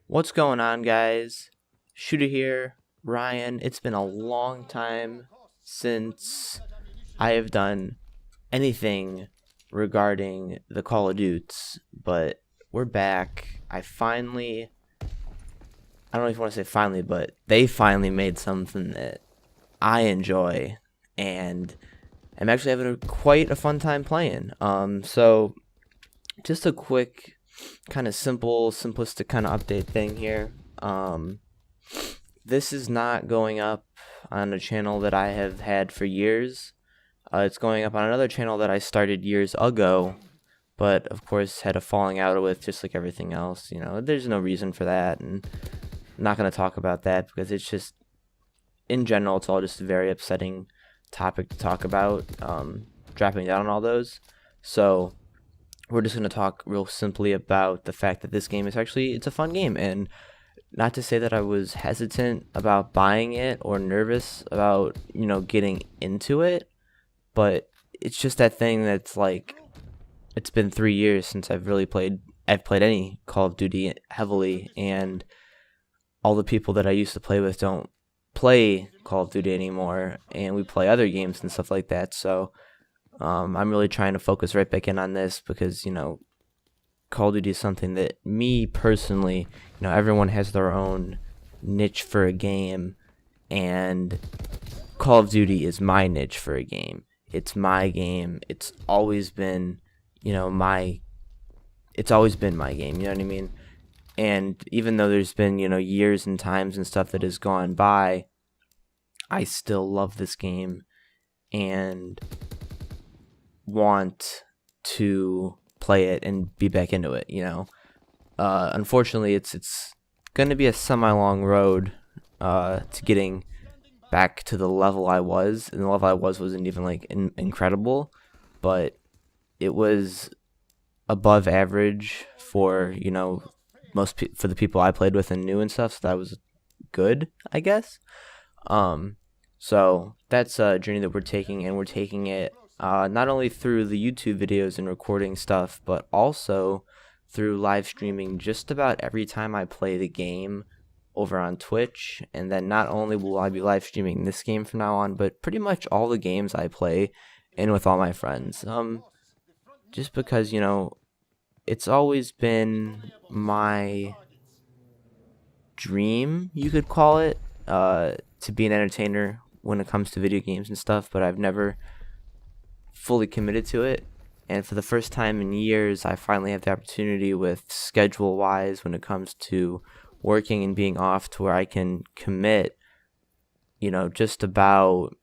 What's going on, guys? Shooter here, Ryan. It's been a long time since I have done anything regarding the Call of Duties, but we're back. I don't know if you want to say finally, but they finally made something that I enjoy, and I'm actually having quite a fun time playing. So just a quick kind of simplistic kind of update thing here. This is not going up on a channel that I have had for years. It's going up on another channel that I started years ago, but of course had a falling out with, just like everything else. You know, there's no reason for that, and I'm not going to talk about that because it's just, in general, it's all just a very upsetting topic to talk about, dropping down on all those. So we're just going to talk real simply about the fact that this game is it's a fun game. And not to say that I was hesitant about buying it or nervous about, getting into it, but it's just that thing that's like, it's been 3 years since I've played any Call of Duty heavily, and all the people that I used to play with don't play Call of Duty anymore, and we play other games and stuff like that. So I'm really trying to focus right back in on this because, Call of Duty is something that me personally, everyone has their own niche for a game, and Call of Duty is my niche for a game. It's my game. It's always been, it's always been my game, you know what I mean? And even though there's been, years and times and stuff that has gone by, I still love this game and want to play it and be back into it. Unfortunately, it's going to be a semi-long road to getting back to the level I was, and the level I wasn't even like incredible, but it was above average for for the people I played with and knew and stuff. So that was good, I guess. So that's a journey that we're taking, and we're taking it not only through the YouTube videos and recording stuff, but also through live streaming just about every time I play the game over on Twitch. And then not only will I be live streaming this game from now on, but pretty much all the games I play and with all my friends. Just because, it's always been my dream, you could call it, to be an entertainer when it comes to video games and stuff, but I've never fully committed to it. And for the first time in years, I finally have the opportunity with schedule wise when it comes to working and being off, to where I can commit, just about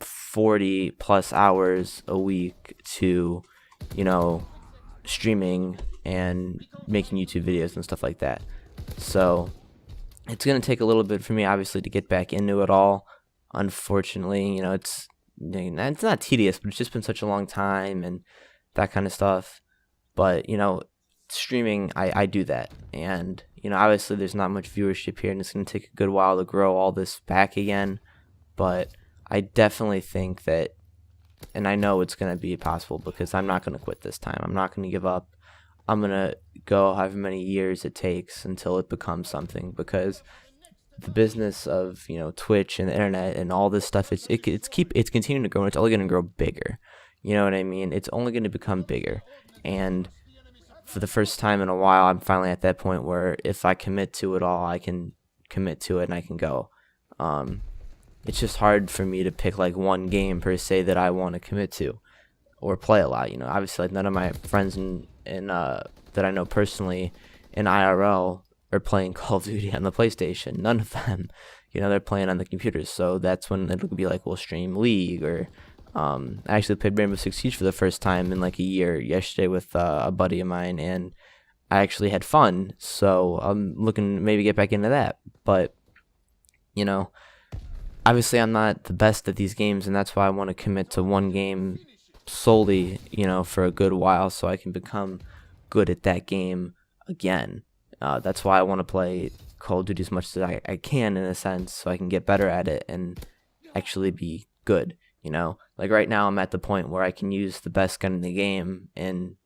40 plus hours a week to, streaming and making YouTube videos and stuff like that. So it's going to take a little bit for me, obviously, to get back into it all. Unfortunately, it's not tedious, but it's just been such a long time and that kind of stuff. But, streaming, I do that. And, obviously there's not much viewership here, and it's going to take a good while to grow all this back again. But I definitely think that, and I know it's going to be possible, because I'm not going to quit this time. I'm not going to give up. I'm going to go however many years it takes until it becomes something, because the business of, Twitch and the internet and all this stuff, it's continuing to grow, and it's only going to grow bigger. You know what I mean? It's only going to become bigger. And for the first time in a while, I'm finally at that point where if I commit to it all, I can commit to it and I can go. It's just hard for me to pick like one game per se that I want to commit to or play a lot. Obviously, like, none of my friends that I know personally in IRL are playing Call of Duty on the PlayStation. None of them. They're playing on the computers. So that's when it'll be like, we'll stream League, or I actually played Rainbow Six Siege for the first time in like a year yesterday with a buddy of mine, and I actually had fun. So I'm looking to maybe get back into that. But, obviously I'm not the best at these games, and that's why I want to commit to one game solely, for a good while, so I can become good at that game again. That's why I want to play Call of Duty as much as I can, in a sense, so I can get better at it and actually be good. Like right now, I'm at the point where I can use the best gun in the game and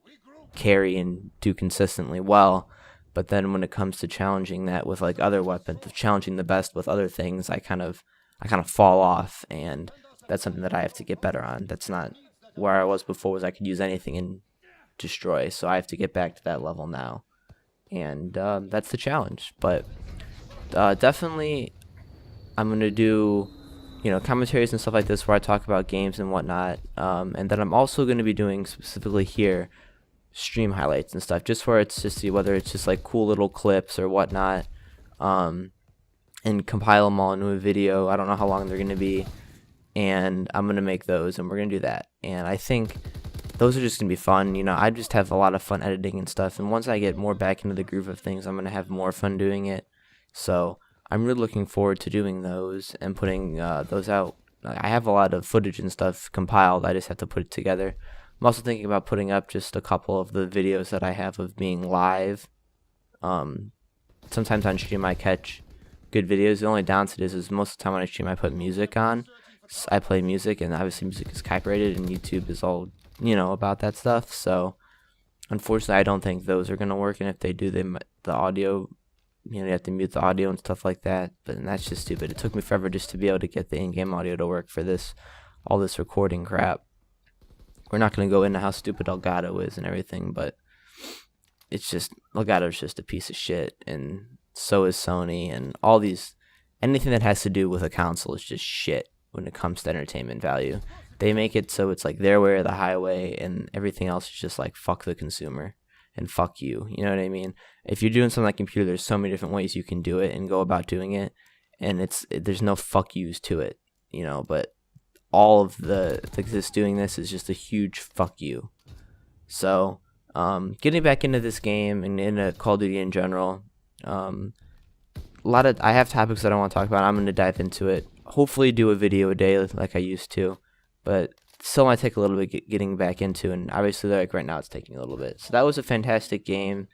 carry and do consistently well. But then when it comes to challenging that with like other weapons, challenging the best with other things, I kind of fall off, and that's something that I have to get better on. That's not where I was before. Was I could use anything and destroy, so I have to get back to that level now, and that's the challenge. But definitely, I'm gonna do commentaries and stuff like this where I talk about games and whatnot, and then I'm also gonna be doing specifically here stream highlights and stuff, just where it's just whether it's just like cool little clips or whatnot, and compile them all into a video. I don't know how long they're gonna be, and I'm gonna make those, and we're gonna do that. And I think those are just gonna be fun. I just have a lot of fun editing and stuff. And once I get more back into the groove of things, I'm gonna have more fun doing it. So I'm really looking forward to doing those and putting those out. I have a lot of footage and stuff compiled. I just have to put it together. I'm also thinking about putting up just a couple of the videos that I have of being live. Sometimes on stream I catch good videos. The only downside is most of the time when I stream I put music on. I play music, and obviously music is copyrighted, and YouTube is all about that stuff. So unfortunately, I don't think those are gonna work. And if they do, the audio, you have to mute the audio and stuff like that. But that's just stupid. It took me forever just to be able to get the in-game audio to work for all this recording crap. We're not gonna go into how stupid Elgato is and everything, but it's just Elgato's just a piece of shit, and so is Sony, and all these. Anything that has to do with a console is just shit when it comes to entertainment value. They make it so it's like their way or the highway, and everything else is just like fuck the consumer and fuck you. You know what I mean? If you're doing something like computer, there's so many different ways you can do it and go about doing it, and there's no fuck yous to it, but all of the that's doing this is just a huge fuck you. So getting back into this game and into Call of Duty in general, I have topics that I want to talk about. I'm going to dive into it. Hopefully do a video a day like I used to, but still might take a little bit getting back into, and obviously like right now it's taking a little bit. So that was a fantastic game.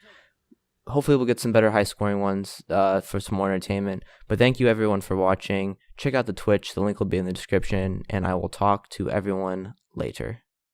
Hopefully we'll get some better high scoring ones for some more entertainment. But thank you everyone for watching. Check out the Twitch. The link will be in the description, and I will talk to everyone later.